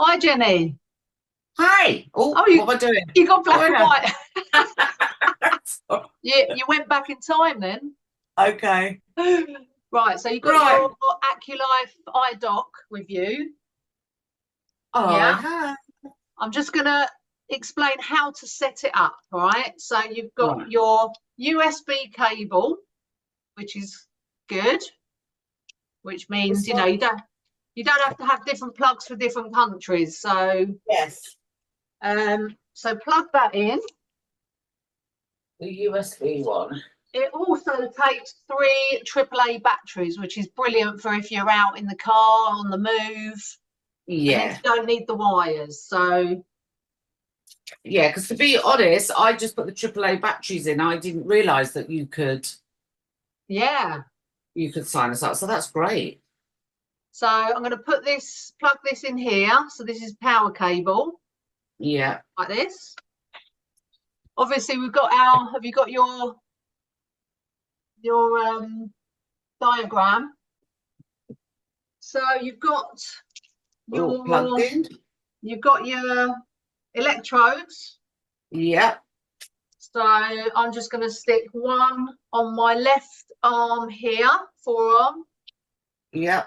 Hi, Jenny. Hi. Oh, Oh, you what am I doing? you got Oh, black and hang white. on. You went back in time then. Okay. Right, so you got Right. your Aculife eye dock with you. I Yeah. have. I'm just gonna explain how to set it up. All right. So you've got Right. your USB cable, which is good, which means This one? you don't have to have different plugs for different countries. Yes. So plug that in. The USB one. It also takes three AAA batteries, which is brilliant for if you're out in the car, on the move, and then you Yeah. don't need the wires. So, Yeah, because to be honest, I just put the AAA batteries in. I didn't realise that yeah. you could sign us up. So that's great. So I'm going to plug this in here. So this is power cable, Yeah. like this. Obviously, have you got your diagram? So Oh, plugged your, in. you've got your electrodes. Yeah. So I'm just going to stick one on my left arm here, forearm. Yeah.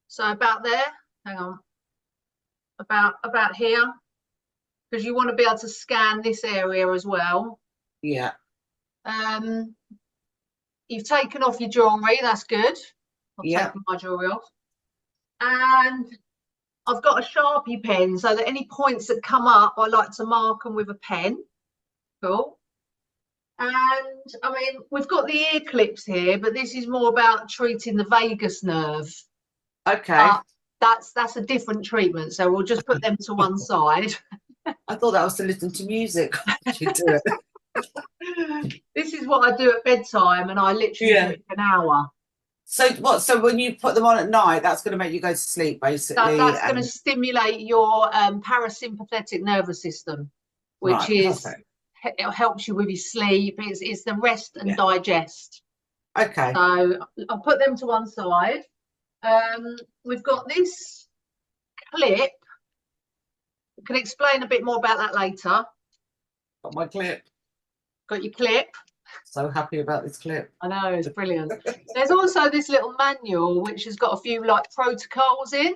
So about there. Hang on. About here, because you want to be able to scan this area as well. Yeah. Um, you've taken off your jewellery. That's good. I've Yeah. taken my jewellery off, and I've got a Sharpie pen so that any points that come up, I like to mark them with a pen. Cool. And I mean, we've got the ear clips here, but this is more about treating the vagus nerve. Okay. Uh, that's a different treatment, so we'll just put them to one side. I thought that was to listen to music. You do it. This is what I do at bedtime, and I literally do Yeah. it for an hour. So what? So when you put them on at night, that's going to make you go to sleep, basically. That's going to And stimulate your parasympathetic nervous system, which right, is perfect. it helps you with your sleep. It's the rest and Yeah. digest. Okay. So I'll put them to one side. We've got this clip. I can explain a bit more about that later. Got my clip. Got your clip. So happy about this clip. I know, it's brilliant. There's also this little manual which has got a few like protocols in.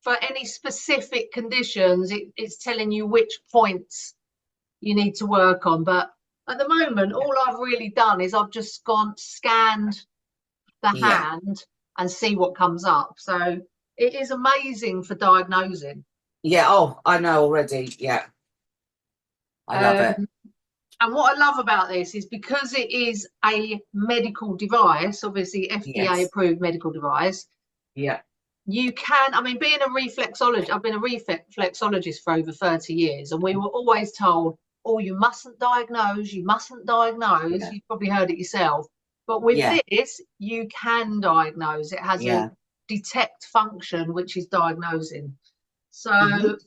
For any specific conditions, it's telling you which points you need to work on. But at the moment, all I've really done is I've just scanned the Yeah. hand and see what comes up. So it is amazing for diagnosing. Yeah. Oh, I know already. Yeah. I love Um, it. and what I love about this is because it is a medical device, obviously FDA Yes. approved medical device, Yeah. you can, I mean, being a reflexologist, I've been a reflexologist for over 30 years, and we were always told, oh, you mustn't diagnose, you mustn't diagnose. Yeah. You've probably heard it yourself. But with Yeah. this, you can diagnose. It has a Yeah. detect function, which is diagnosing. Hmm. So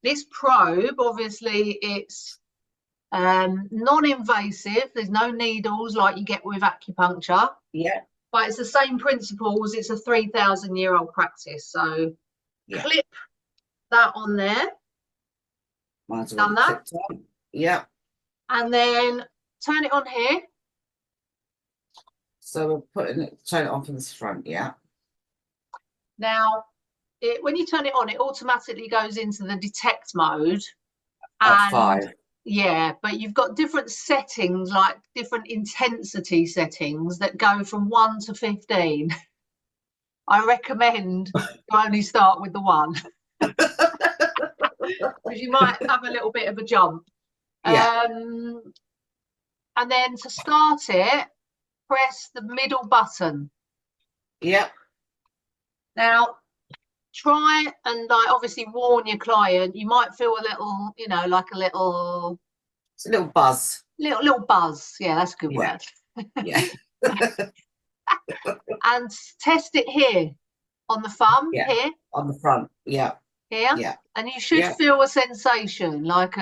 this probe, obviously, it's non-invasive. There's no needles like you get with acupuncture. Yeah. But it's the same principles. It's a 3,000-year-old practice. So Yeah. clip that on there, Mine's done already that, clipped on. Yeah. and then turn it on here. So we're turn it on from this front. Yeah. Now, when you turn it on, it automatically goes into the detect mode. At And 5. yeah, but you've got different settings, like different intensity settings that go from 1 to 15. I recommend you only start with the 1 because you might have a little bit of a jump. Yeah. And then to start it, press the middle button. Yeah. Now, try and like obviously warn your client. You might feel a little, like a little It's a little buzz. little buzz. Yeah, that's a good Yeah. word. Yeah. And test it here on the thumb, Yeah. here, On the front. Yeah. here. Yeah. And you should Yeah. feel a sensation like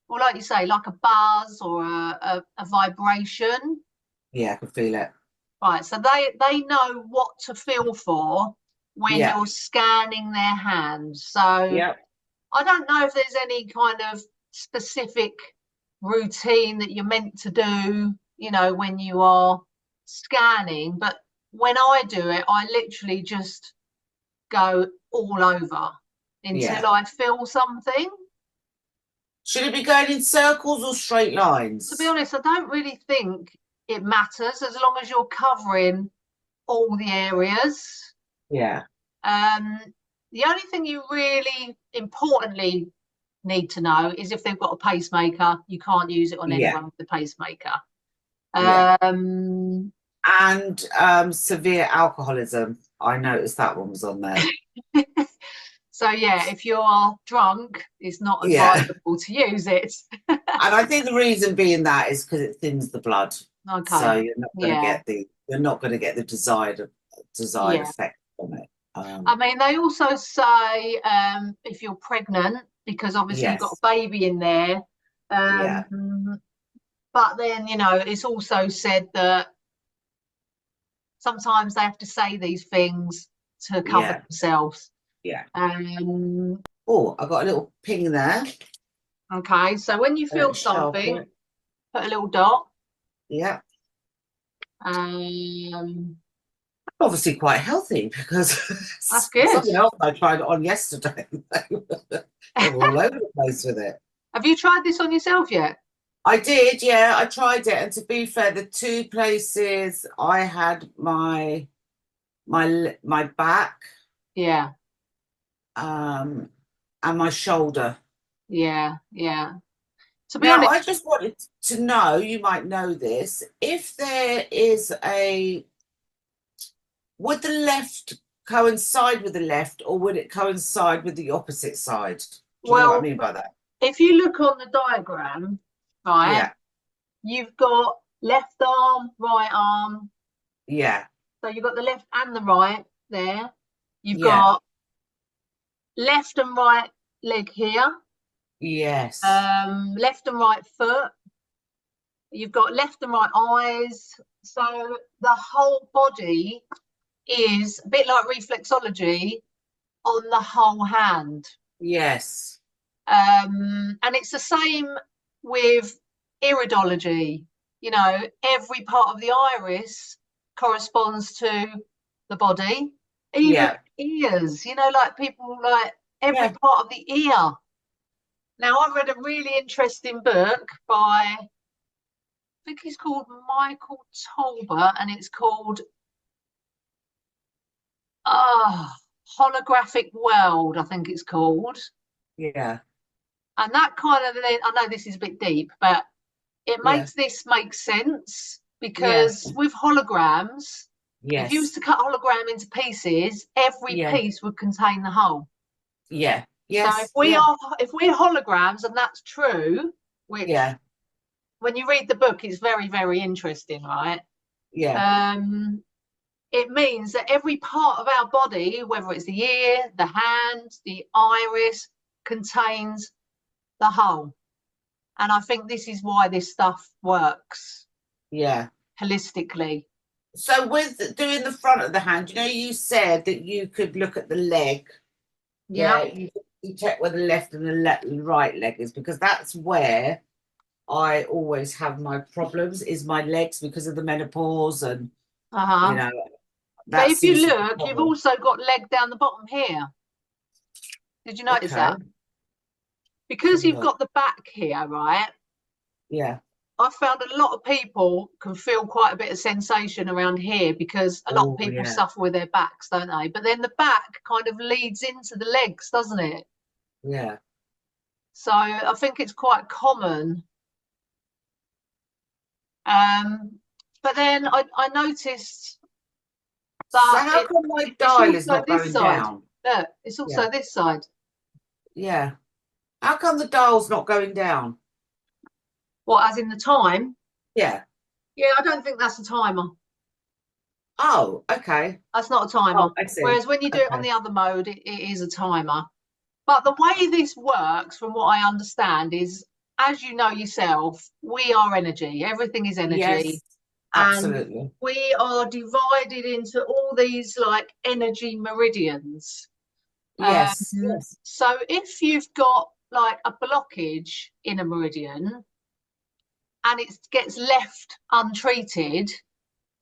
well, like you say, like a buzz or a vibration. Yeah. I can feel it. Right. So they know what to feel for. when Yeah. you're scanning their hands. So Yeah. I don't know if there's any kind of specific routine that you're meant to do, you know, when you are scanning, but when I do it, I literally just go all over Yeah. until I feel something. Should it be going in circles or straight To be lines? honest, I don't really think it matters as long as you're covering all the areas. Yeah. Um, the only thing you really importantly need to know is if they've got a pacemaker, you can't use it on Yeah. anyone with the pacemaker. Yeah. Um, And severe alcoholism. I noticed that one was on there. so yeah, if you're drunk, it's not Yeah. advisable to use it. And I think the reason being that is because it thins the blood. So Okay. you're not going to Yeah. get the desired Yeah. effect from it. I mean, they also say if you're pregnant, because obviously you've got Yes. a baby in there. Yeah. But then, you know, it's also said that sometimes they have to say these things to cover Yeah. themselves. Yeah. Um, Oh, I got a little ping there. okay, so when you feel Sharpen something, it. put a little dot. Yeah. Um, Obviously quite healthy because that's good. something else I tried it on yesterday. They were all over the place with it. Have you tried this on yourself yet? I did, yeah, I tried it. And to be fair, the two places I had my back Yeah, um and my shoulder. yeah, yeah. To be Now, honest, I just wanted to know, you might know this, if there is would the left coincide with the left or would it coincide with the opposite side? Do you know what I well, mean by that? if you look on the diagram, right, Yeah, you've got left arm, right arm. yeah, So you've got the left and the right there. You've yeah, got left and right leg here, yes, left and right foot. You've got left and right eyes. So the whole body is a bit like reflexology on the whole hand. yes, And it's the same with iridology. You know, every part of the iris corresponds to the body, even yeah, ears, you know, like people like every yeah, part of the ear. Now, I read a really interesting book by, I think he's called Michael Tolbert, and it's called Holographic World, I think it's called. yeah, And that kind of, I know this is a bit deep, but it yeah, makes this make sense yeah, because with holograms, if you was yes, to cut a hologram into pieces, every yeah, piece would contain the whole. yeah, So if yes, we yeah, are if we're holograms and that's true, which yeah, when you read the book is very, very interesting, right? yeah, Um, it means that every part of our body, whether it's the ear, the hand, the iris, contains the whole. And I think this is why this stuff works yeah. holistically. So with doing the front of the hand, you know, you said that you could look at the leg. Yeah. Yeah, you check where the left and the right leg is because that's where I always have my problems is my legs because of the menopause and you Uh-huh. know But that if you seems to be the look, you've problem. also got leg down the bottom here. Did you notice Okay, that? let's have Because a you've look. got the back here, right? Yeah. I found a lot of people can feel quite a bit of sensation around here because a lot of Oh people yeah. suffer with their backs, don't they? But then the back kind of leads into the legs, doesn't it? Yeah. So I think it's quite common. Um, but then I noticed So that how come my it's dial is also not this going side. down? Look, it's Yeah. also this side. Yeah. How come the dial's not going down? What, as in the time? Yeah. Yeah, I don't think that's a timer. Oh, okay. That's not a timer. Oh, I see. Whereas when you do it on Okay. the other mode, it is a timer. But the way this works, from what I understand, is as you know yourself, we are energy. Everything is energy. Yes. Absolutely. we are divided into all these like energy meridians. Yes. Yes. So if you've got like a blockage in a meridian and it gets left untreated,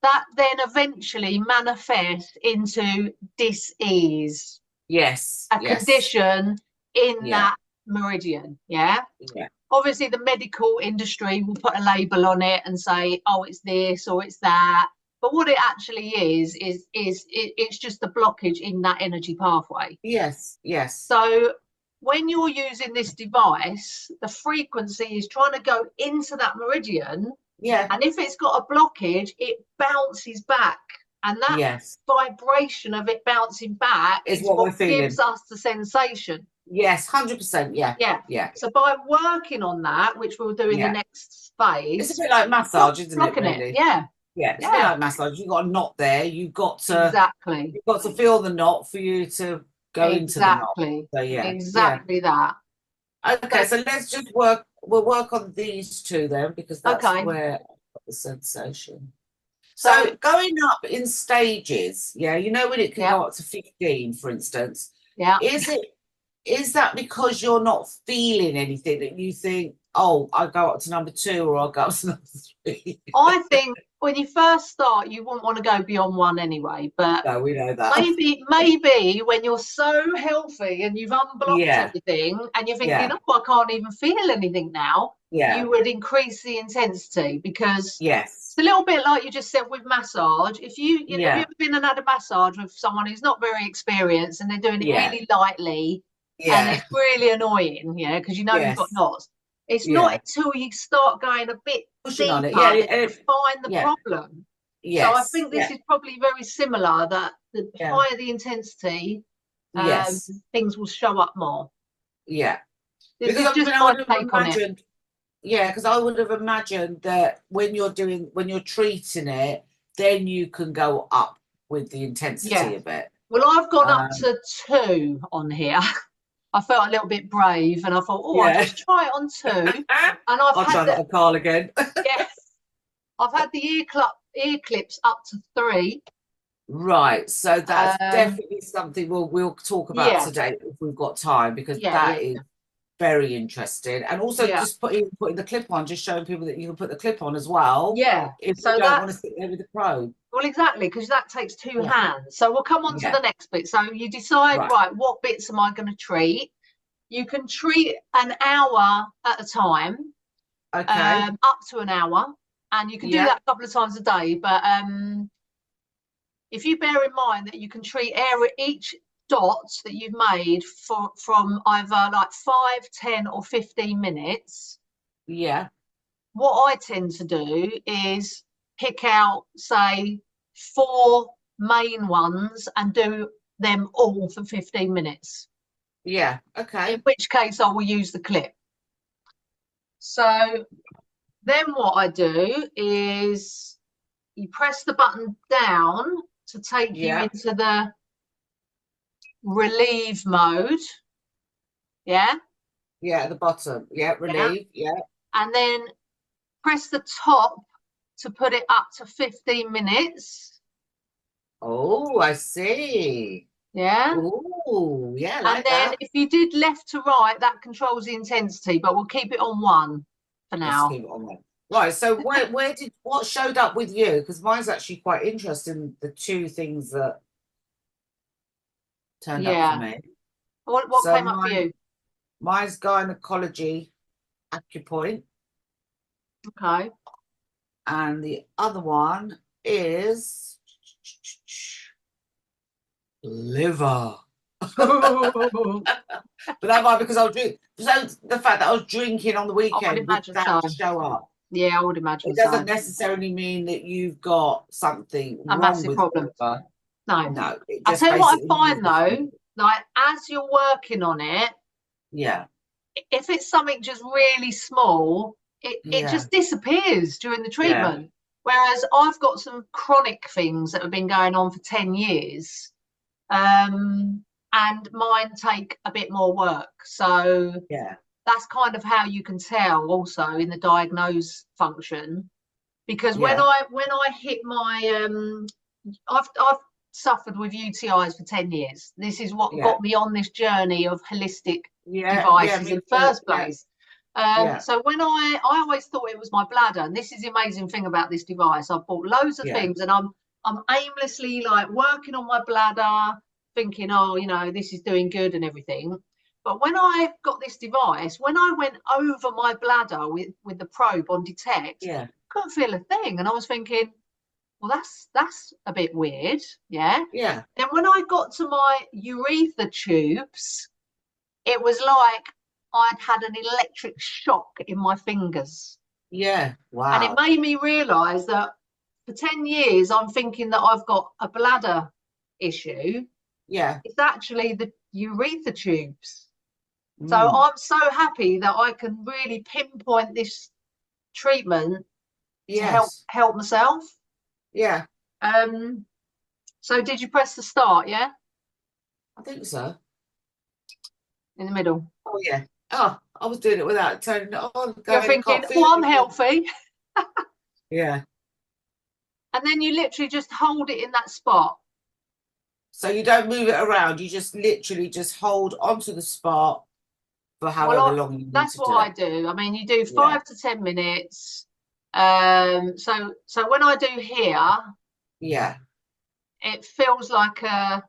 that then eventually manifests into dis-ease, Yes. a Yes. condition in Yeah. that meridian. Yeah. Yeah. Obviously, the medical industry will put a label on it and say, "Oh, it's this or it's that." But what it actually is it's just a blockage in that energy pathway. Yes. Yes. So when you're using this device, the frequency is trying to go into that meridian, Yeah. and if it's got a blockage, it bounces back. And that Yes. vibration of it bouncing back Is is what what we're feeling. gives us the sensation. Yes. 100%. Yeah. Yeah. Yeah. So by working on that, which we'll do in the Yeah. next It's a phase, bit like massage, isn't it? blocking it. Really. Yeah. Yeah. It's a bit Yeah. like massage. You've got a knot there. Exactly. You've got to feel the knot for you to go into the knot. Exactly. So yeah. Yeah. Exactly that. Okay. So let's just work. We'll work on these two then, because that's Okay. where I've got the sensation. So So going up in stages, yeah, you know when it can yeah, go up to 15, for instance, yeah. is that because you're not feeling anything that you think, oh, I'll go up to number 2 or I'll go up to number 3? I think when you first start, you wouldn't want to go beyond one anyway. But No, we know that. maybe when you're so healthy and you've unblocked Yeah, everything and you're thinking, yeah, oh, I can't even feel anything now, yeah, you would increase the intensity, because yes, it's a little bit like you just said with massage. If have you yeah, ever been and had a massage with someone who's not very experienced and they're doing it yeah, really lightly and yeah, it's really annoying, yeah, because you know you've got yes, knots. It's not yeah. until you start going a bit Pushing on it. deeper Yeah, that you find the yeah, problem. So I yes, think this yeah, is probably very similar, that the yeah, higher the intensity, um, yes, things will show up more. yeah. This Because is I just mean, I my would have take on it. imagined. Yeah, because I would have imagined that when you're treating it, then you can go up with the intensity Yeah. of it. Well, I've gone up Um, to 2 on here. I felt a little bit brave and I thought, oh, I'll yeah. just try it on 2. And I've I'll had try that on Carl again. yeah, I've had the ear clips up to 3. Right. So that's Um, definitely something we'll talk about yeah, today if we've got time, because yeah, that yeah, is very interesting. And also yeah, just putting the clip on, just showing people that you can put the clip on as well yeah. if you So don't want to that's, sit there with the probe. well, exactly, because that takes 2 Yeah. hands. So we'll come on to Yeah. the next bit. So you decide, Right. right, what bits am I going to treat? You can treat an hour at a time, Okay. up to an hour, and you can do Yeah. that a couple of times a day. But if you bear in mind that you can treat each dot that you've made from either like 5, 10, or 15 minutes, Yeah. what I tend to do is pick out, say, 4 main ones and do them all for 15 minutes, Yeah. in Okay. which case I will use the clip. So then what I do is you press the button down to take you Yeah. into the relieve mode. Yeah. Yeah, at the bottom. Yeah, Yeah. relieve. Yeah. And then press the top to put it up to 15 minutes. Oh, I see. Yeah. Oh, yeah, I And like then that. if you did left to right, that controls the intensity, but we'll keep it on 1 for Let's now. keep it on there. Right. So what showed up with you? Because mine's actually quite interesting, the 2 things that turned up for Yeah. me. What So came up for you? mine's gynecology acupoint, Okay. and the other one is liver. But that might because I was drinking. So the fact that I was drinking on the I would weekend, would imagine that so. show up? Yeah, I would imagine It so. doesn't necessarily mean that you've got something A wrong massive with problem. liver. No. No, it I just tell you what I basically means find though, like as you're working on it, yeah, if it's something just really small, it yeah, just disappears during the yeah, treatment. Whereas I've got some chronic things that have been going on for 10 years, and mine take a bit more work. So yeah, that's kind of how you can tell also in the diagnose function, because when Yeah. I hit my I've suffered with UTIs for 10 years. This is what Yeah. got me on this journey of holistic Yeah. Yeah. devices Me in the too. first Yeah. place. Yeah. So when I always thought it was my bladder, and this is the amazing thing about this device. I've bought loads of Yeah. things, and I'm aimlessly like working on my bladder, thinking, oh, you know, this is doing good and everything. But when I got this device, when I went over my bladder with the probe on detect, Yeah. couldn't feel a thing, and I was thinking, well, that's a bit weird, yeah. Yeah. Then when I got to my urethra tubes, it was like I'd had an electric shock in my fingers. Yeah. And it Wow. made me realise that for 10 years, I'm thinking that I've got a bladder issue. Yeah. It's actually the urethra tubes. So Mm. I'm so happy that I can really pinpoint this treatment to Yes. help myself. Yeah. Um, so did you press the start, yeah? I think so. In the middle. Oh yeah. Oh, I was doing it without turning it on, You're going, I thinking, can't feel oh, I'm anything. healthy. Yeah. And then you literally just hold it in that spot. So you don't move it around. You just literally just hold onto the spot for however Well, long you need that's to do what I it. do. I mean, you do Yeah. 5 to 10 minutes. So when I do here, Yeah. it feels like a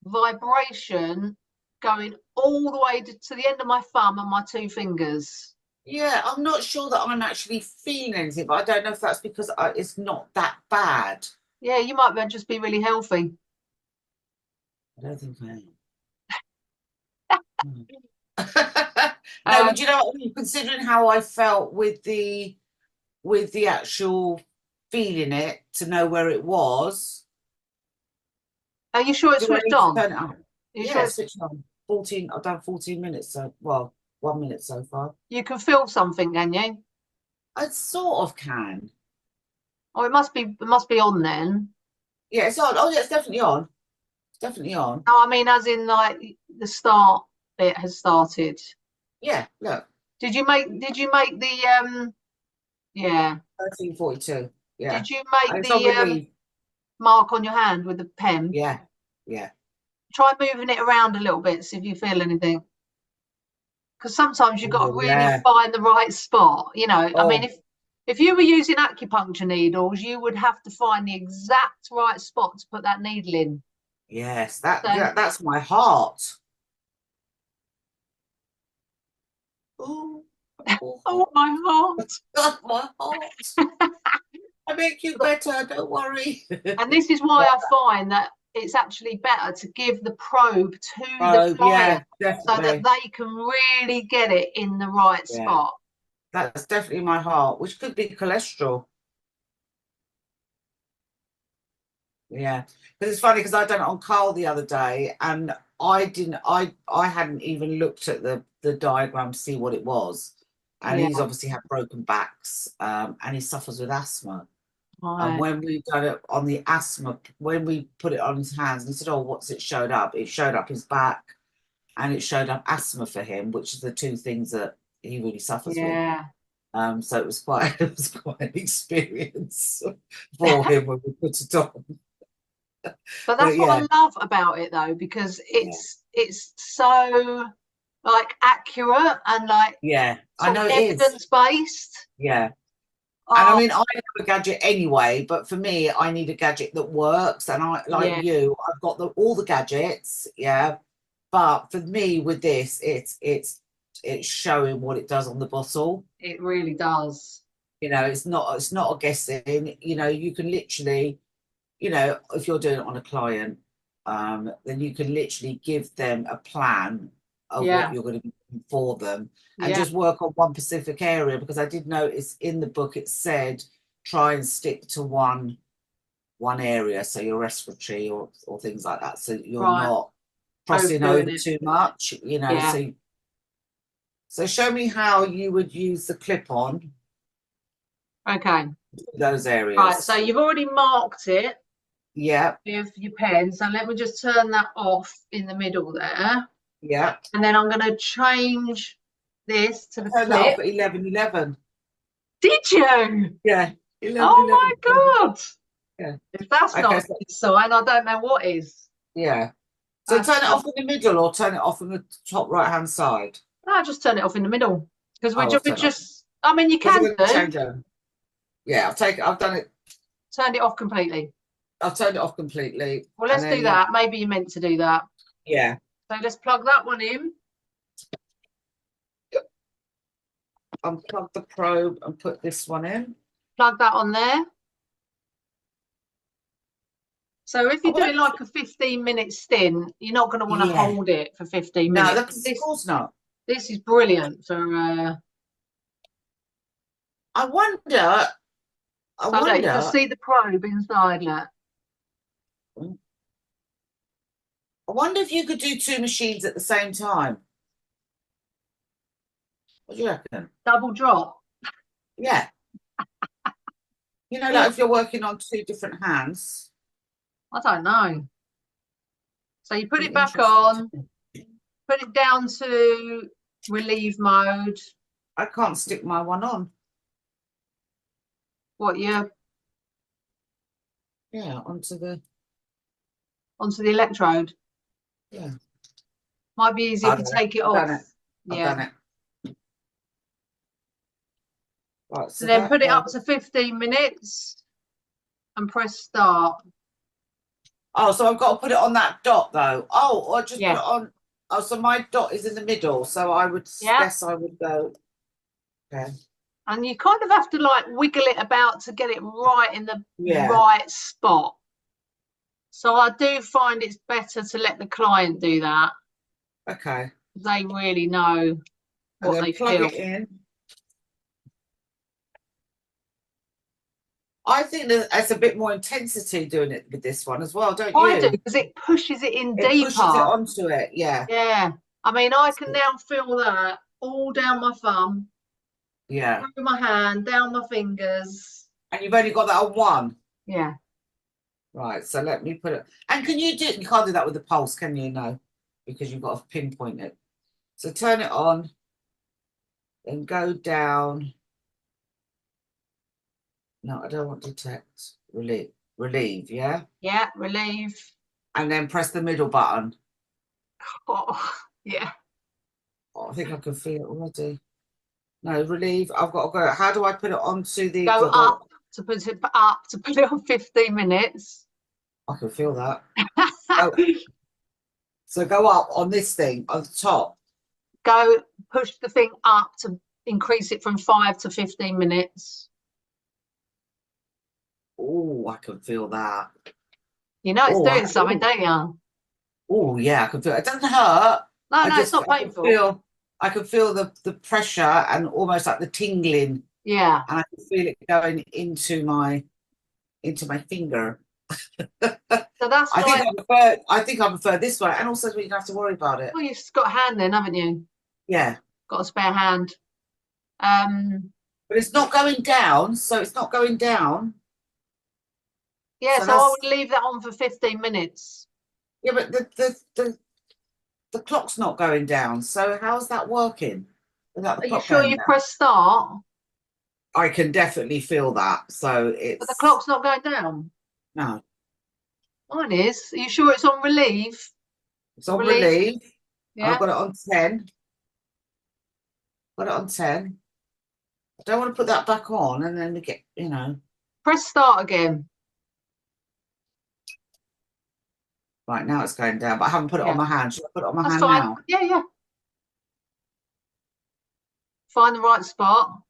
vibration going all the way to the end of my thumb and my 2 fingers. Yeah. I'm not sure that I'm actually feeling anything, but I don't know if that's because it's not that bad. Yeah, you might just be really healthy. I don't think I am. No, but Um, you know what I mean? Considering how I felt with the actual feeling it to know where it was, are you sure it's do I switched need to on? Are turn it on? you Yeah, sure switch on. 14, I've done 14 minutes, so well, 1 minute so far. you can feel something, can you? I sort of can. Oh, it must be on then. Yeah, it's on. Oh yeah, it's definitely on. It's definitely on. No, I mean, as in like the start bit has started. Yeah, look, Did you make the yeah. 13:42. Yeah. Did you And make it's on the relief. mark on your hand with the pen? Yeah, yeah. Try moving it around a little bit, see if you feel anything. Because sometimes you've got to Oh really yeah. find the right spot. You know, I mean, Oh if you were using acupuncture needles, you would have to find the exact right spot to put that needle in. yes, So, that's my heart. Oh, oh oh, my heart. God, my heart. I make you better, don't worry. And this is why I find that it's actually better to give the probe to the Oh, client yeah, so that definitely. they can really get it in the right Yeah, spot. that's definitely my heart, which could be cholesterol. Yeah, because it's funny because I done it on Carl the other day, and I hadn't even looked at the diagram to see what it was, and Yeah, he's obviously had broken backs, and he suffers with asthma. And right. when we done it on the asthma, when we put it on his hands, and he said, "Oh, what's it showed up?" It showed up his back, and it showed up asthma for him, which is the two things that he really suffers with. Yeah. So it was quite it was quite an experience for him when we put it on. But But that's what yeah, I love about it though, because yeah, it's so like accurate and like yeah. I sort of know it is. evidence based. Yeah. And I Oh, mean, I have a gadget anyway, but for me, I need a gadget that works. And I, like yeah, you, I've got all the gadgets, yeah. But for me, with this, it's showing what it does on the bottle. it really does. You know, it's not a guessing. You know, you can literally, you know, if you're doing it on a client, then you can literally give them a plan of what Yeah, you're going to be doing for them and yeah, just work on one specific area, because I did notice in the book it said try and stick to one area, so your respiratory or things like that, so you're right. not crossing Overdoing over it. too much, you know. Yeah. So show me how you would use the clip on Okay. those Right. So areas. you've already marked it Yeah, with your pen. So let me just turn that off in the middle there. yeah. And then I'm going to change this to the Turn that off clip. at 11:11. Did you? Yeah. Oh 11, my God. yeah. If that's Okay, not so, a sign, I don't know what is. yeah. So That's, turn it off in the middle or turn it off on the top right-hand side. no, just turn it off in the middle. Because Oh, I've we turned it off. just, I mean, you Because I'm can going to do, change it. Yeah, I've done it. turned it off completely. I've turned it off completely. Well, And let's do then, that. Maybe you meant to do that. yeah, So let's plug that one in. unplug the probe and put this one in. Plug that on there. So if you're doing like a 15-minute stint, you're not going to want to Yeah. hold it for 15 No, minutes. of course not. This is brilliant for I wonder, I so that you can wonder, see the probe inside that. I wonder if you could do two machines at the same time. What do you reckon? Double drop. Yeah. You know, Yeah, like if you're working on two different hands. I don't know. So you put Be it back interesting. on, put it down to relieve mode. I can't stick my one on. What you Yeah, onto the, onto the electrode. yeah. Might be easier if I've you done it. take it I've off. done it. I've Yeah. done it. Right, So so then that put it goes. up to 15 minutes and press start. Oh, so I've got to put it on that dot though. Oh, or just put Yeah. it on. Oh, so my dot is in the middle. So I would Yeah. guess I would go. Okay. And you kind of have to like wiggle it about to get it right in the Yeah. right spot. So I do find it's better to let the client do that. Okay. They really know And what then they plug feel. it in. I think that it's a bit more intensity doing it with this one as well, don't I do you? because it pushes it in It pushes it deeper. onto it. Yeah. Yeah. I mean, I can now feel that all down my thumb, Yeah. through my hand, down my fingers. And you've only got that on one. Yeah. Right. So let me put it. And can you do you can't do that with the pulse, can you? No, because you've got to pinpoint it. So turn it on, then go down. No, I don't want detect. Relieve, yeah? Yeah. Relieve. And then press the middle button. Oh, yeah. Oh, I think I can feel it already. No, relieve. I've got to go. How do I put it onto the? Go up to put it up to put it on 15 minutes. I can feel that. Oh, so go up on this thing on the top. Go push the thing up to increase it from 5 to 15 minutes. Oh, I can feel that. You know it's Oh, doing something, don't you? oh, yeah, I can feel it. It doesn't hurt. No, no, it's not painful. I can feel the pressure and almost like the tingling, Yeah. and I can feel it going into my finger. So that's like, I think I prefer this way, and also we don't have to worry about it. well, you've got a hand then, haven't you? Yeah, Got a spare hand. but it's not going down, so it's not going down. Yeah, So so I that's would leave that on for 15 minutes. yeah, but the clock's not going down. So how's that working without the Are you clock sure going you down? press start? I can definitely feel that. So But the it's clock's not going down. no, Mine is. Are you sure it's on relieve? it's on Relieve? relief, and I've Yeah. got it on 10. Got it on 10. I don't want to put that back on and then we get, Press start again. right now it's going down, but I haven't put it on Yeah. my hand. Should I put it on my That's hand fine. now? Yeah, yeah. Find the right spot.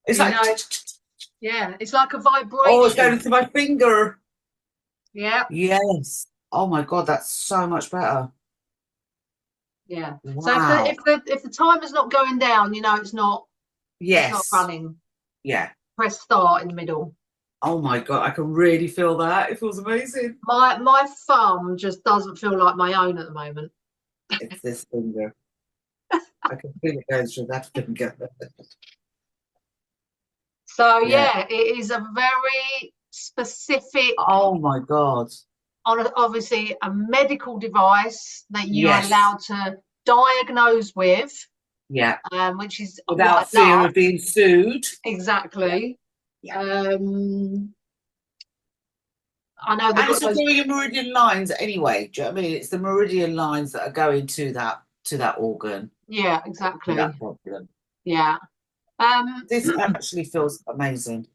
It's You like, know, yeah, it's like a oh, it's going vibration. into my finger. Yeah, Yes. Oh my God, that's so much better. yeah. So Wow. if the timer's not going down, you know it's not Yes. running. Yeah. Press start in the middle. Oh my God, I can really feel that. It feels amazing. My thumb just doesn't feel like my own at the moment. It's this finger. I can feel it going through that finger. So Yeah. yeah, it is a very specific, Oh my God. obviously a medical device that you are Yes. allowed to diagnose with. Yeah. which is Without what I fear love. of being sued. Exactly. Yeah. I know they've And got it's those. doing your meridian lines anyway. Do you know what I mean? It's the meridian lines that are going to that organ, Yeah, to exactly. that problem. Yeah. This actually feels amazing.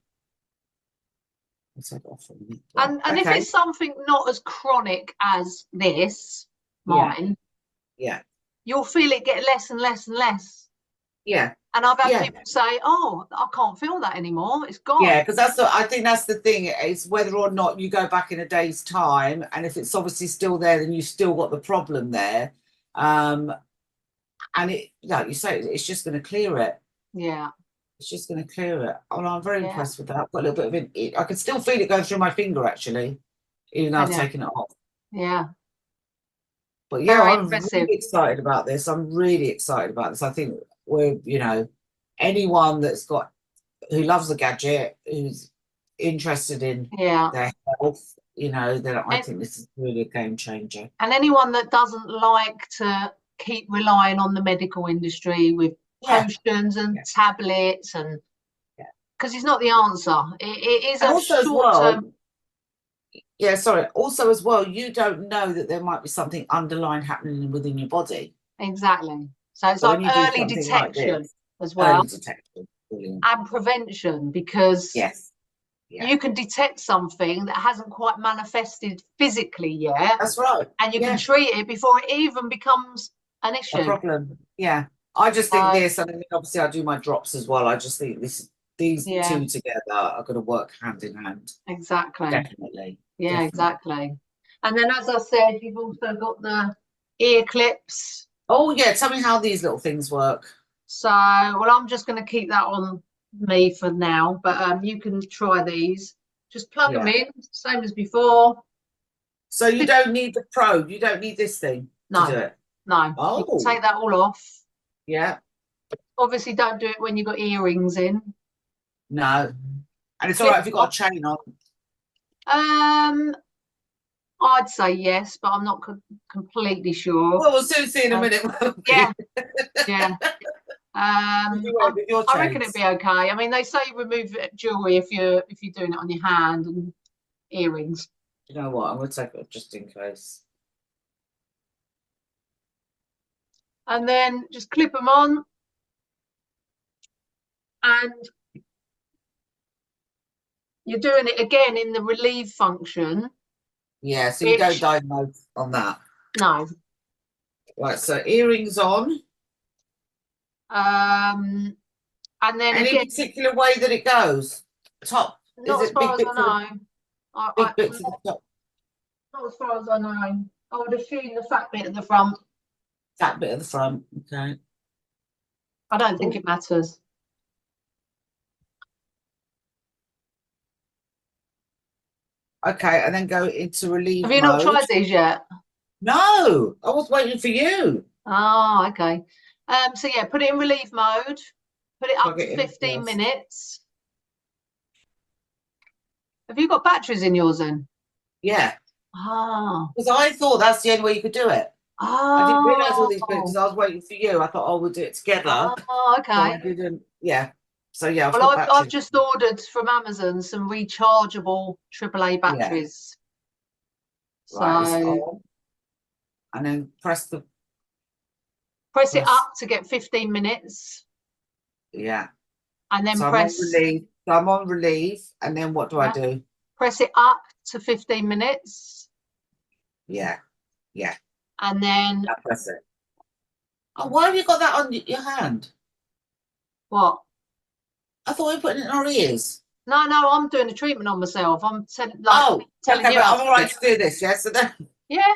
I'll take it off for a minute. Right. And if Okay. it's something not as chronic as this, Yeah. mine, Yeah. you'll feel it get less and less and less. Yeah. And I've had Yeah. people say, "Oh, I can't feel that anymore. It's gone." Yeah, because I think that's the thing. It's whether or not you go back in a day's time, and if it's obviously still there, then you've still got the problem there. And it, like you say, it's just going to clear it. Yeah. It's just going to clear it. Oh, no, I'm very Yeah. impressed with that. I've got a little bit of it. I can still feel it going through my finger, actually, even though I've Yeah. taken it off. Yeah. But yeah, Very I'm really impressive. excited about this. I'm really excited about this. I think anyone who loves a gadget, who's interested in Yeah. their health, then I And, think this is really a game changer. and anyone that doesn't like to keep relying on the medical industry with Yeah, potions and yeah, tablets, and yeah. because it's not the answer. It is And a also as short well, term. yeah, sorry. Also as well, you don't know that there might be something underlying happening within your body. Exactly. So it's So like when you do early something like detection this, as well, early detection, brilliant. and prevention, because Yes, yeah, you can detect something that hasn't quite manifested physically yet, that's right. and you can Yeah, treat it before it even becomes an a issue. problem. Yeah, I just think So this, and then obviously I do my drops as well. I just think these yeah, two together are going to work hand in hand. exactly. Definitely, Yeah, definitely. exactly. And then, as I said, you've also got the ear clips. Oh yeah, tell me how these little things work. So, well, I'm just going to keep that on me for now, but you can try these. Just plug them Yeah. in, same as before. So you don't need the probe. You don't need this thing to do No, it. no, you can Oh, take that all off. yeah. Obviously, don't do it when you've got earrings in. No. And it's all Clip right if you've got off. a chain on. Um, I'd say yes, but I'm not completely sure. Well, we'll soon see in a Uh, minute, won't yeah, we? yeah. You won't with your I reckon it'd chains. be okay. I mean, they say remove jewelry if you're doing it on your hand and earrings. You know what? I'm going to take it just in case. And then just clip them on, and you're doing it again in the relieve function, Yeah, so you don't which diagnose on that. no. Right, so earrings on. And then Any again, particular way that it goes? Top, is not as it far big as bits at the I know. big bits at the top, Not as far as I know. I would assume the fat bit at the front. that bit at the front? Okay. I don't think Oh, it matters. okay, and then go into Have relieve you not mode. tried these yet? No, I was waiting for you. Oh, okay. So yeah, put it in relief mode. Put it up Plug to it in 15 first. minutes. Have you got batteries in yours then? Yeah, Ah. because I thought that's the only way you could do it. I didn't realize all these bits because Oh. I was waiting for you. I thought, oh, we'll do it together. Oh, So okay. I didn't. Yeah. So yeah, I've Well, got I've batteries. just ordered from Amazon some rechargeable AAA Yeah. batteries. Right. It's So on, and then press the press it press. up to get 15 minutes, Yeah. and then So I'm on press, relief. So I'm on relief, and then what do I yeah, do? press it up to 15 minutes, Yeah. Yeah. and then I press it. Oh, why have you got that on your hand? what? I thought we were putting it in our ears. No, no, I'm doing a treatment on myself. I'm Oh, telling okay, you but how I'm to all do right it. to do this. Yeah. So then. Yeah,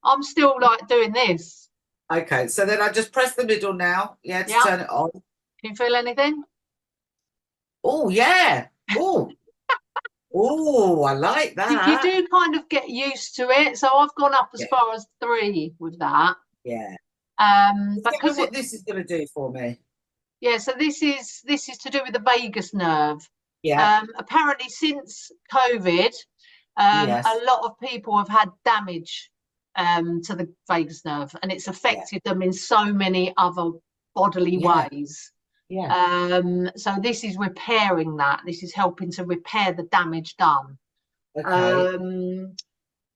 I'm still like doing this. Okay. So then I just press the middle now. Yeah, to Yeah, turn it on. can you feel anything? Oh yeah. Oh. Oh, I like You that. do kind of get used to it. So I've gone up as Yeah. far as 3 with that. Yeah. Tell me Because what this is going to do for me. yeah, so this is to do with the vagus nerve. Yeah. Apparently, since COVID, a Yes. lot of people have had damage to the vagus nerve, and it's Yeah. affected them in so many other bodily Yeah. ways. Yeah. So this is repairing that. This is helping to repair the damage done. Okay.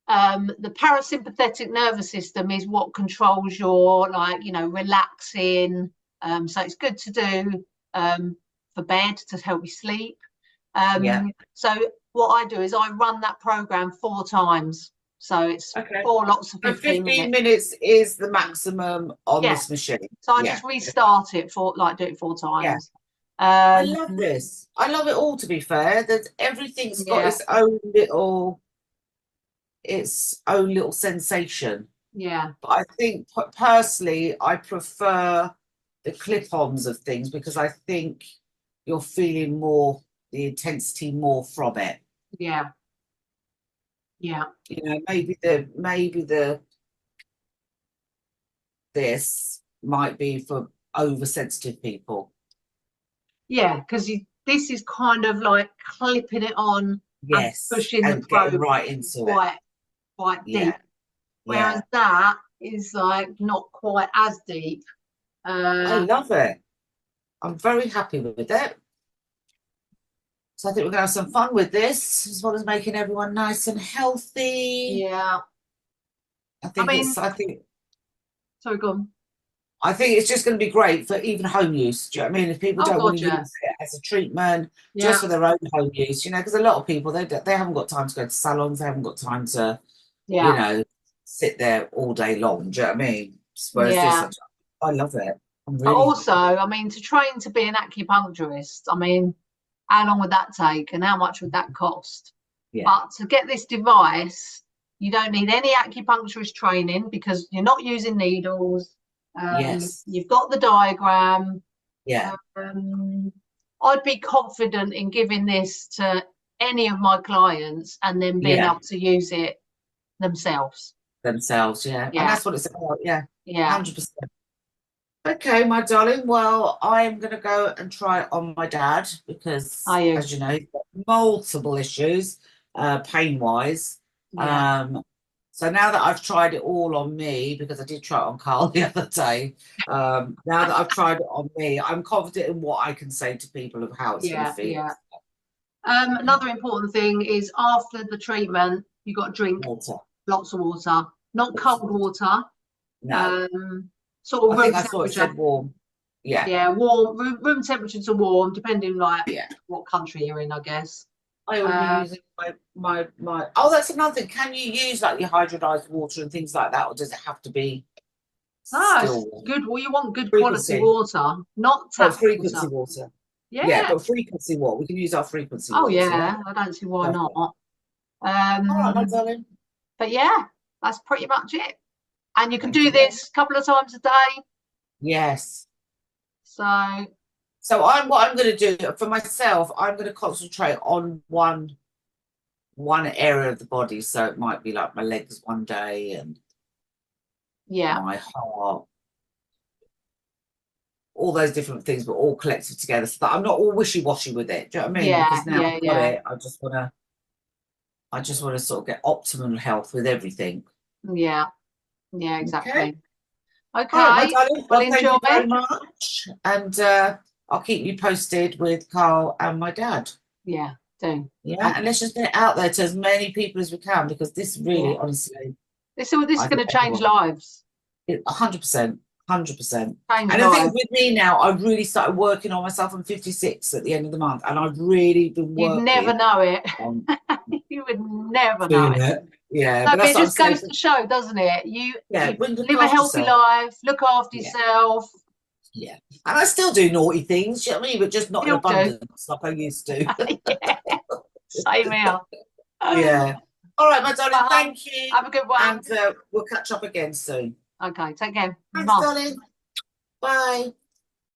The parasympathetic nervous system is what controls your, like, relaxing. So it's good to do for bed to help you sleep. Yeah. So what I do is I run that program 4 times. So it's Okay. 4 lots of So 15 15 minutes. minutes is the maximum on Yeah. this machine. So I Yeah. just restart it do it 4 Yeah. times. I Um, love this. I love it all, to be fair. That everything's got yeah, its own little sensation. yeah, But I think personally, I prefer the clip-ons of things because I think you're feeling more the intensity more from it. yeah, yeah, Maybe the this might be for oversensitive people. yeah. Because this is kind of like clipping it on and Yes, pushing the and getting probe right into it. quite deep. Yeah, Whereas yeah. that is like not quite as deep. I Uh, love it. I'm very happy with it. So I think we're gonna have some fun with this, as well as making everyone nice and healthy. yeah. I I think mean, it's I think sorry, go on. I think it's just going to be great for even home use. Do you know what I mean? If people Oh don't want God, to yeah, use it as a treatment, yeah, just for their own home use, because a lot of people they haven't got time to go to salons, they haven't got time to, you yeah, know, sit there all day long. Do you know what I mean? Whereas this, yeah. I love it. I'm But really also, happy. I mean, to train to be an acupuncturist, I mean, how long would that take and how much would that cost? Yeah. But to get this device, you don't need any acupuncturist training because you're not using needles. Yes. You've got the diagram. Yeah. I'd be confident in giving this to any of my clients and then being Yeah. able to use it themselves. Themselves. Yeah. And Yeah, that's what it's about. Yeah. yeah. 100%. Okay, my darling. Well, I'm going to go and try it on my dad because, Are you? as you know, he's got multiple issues, pain-wise. Yeah, Um, so now that I've tried it all on me, because I did try it on Carl the other day, now that I've tried it on me, I'm confident in what I can say to people of how it's going to yeah, feel. yeah. Another important thing is after the treatment, you got to drink Water. lots of water, not Lots of cold water. water, No, sort I of think room I thought it temperature. said warm. Yeah, Yeah, warm, room temperature to warm, depending like yeah. what country you're in, I guess. I would be Uh, using my. Oh, that's another thing. Can you use like your hydrodized water and things like that, or does it have to be no, still it's water? good. Well, you want good quality Frequency? water, not Oh, tap frequency water. water. Yeah, Yeah. but frequency water. We can use our frequency Oh, water. yeah. I don't see why not. Perfect. All right, my darling. But yeah, that's pretty much it. And you can Thank do you very this a couple of times a day. Yes. So So what I'm going to do for myself. I'm going to concentrate on one area of the body. So it might be like my legs one day and yeah, my heart, all those different things, but all collected together, so that I'm not all wishy-washy with it. Do you know what I mean? yeah, Because now yeah, I've got yeah, it, I just want to sort of get optimum health with everything. yeah, yeah, Okay. exactly. All right, my Okay. darling. Well, Well, thank enjoy. you very much. And I'll keep you posted with Carl and my dad. Yeah, do. Yeah. And Okay. let's just get it out there to as many people as we can, because this Yeah. really, honestly, This is I going think to change everyone, lives. 100%, 100%. Change And the thing is lives. with me now, I've really started working on myself. I'm 56 at the end of the month, and I've really been You'd never working know it. on You would never know doing it. it. Yeah, No, but but that's it what I'm just saying. goes to show, doesn't it? Yeah, You when you look live a after healthy yourself. life, look after Yeah, yourself. yeah. And I still do naughty things, you know what I mean? But just not in Still do. abundance like I used to. Yeah, same here. Yeah. All right, my darling, Well, thank you. have a good one. And we'll catch up again soon. Okay, take care. Thanks, Mwah. darling. Bye.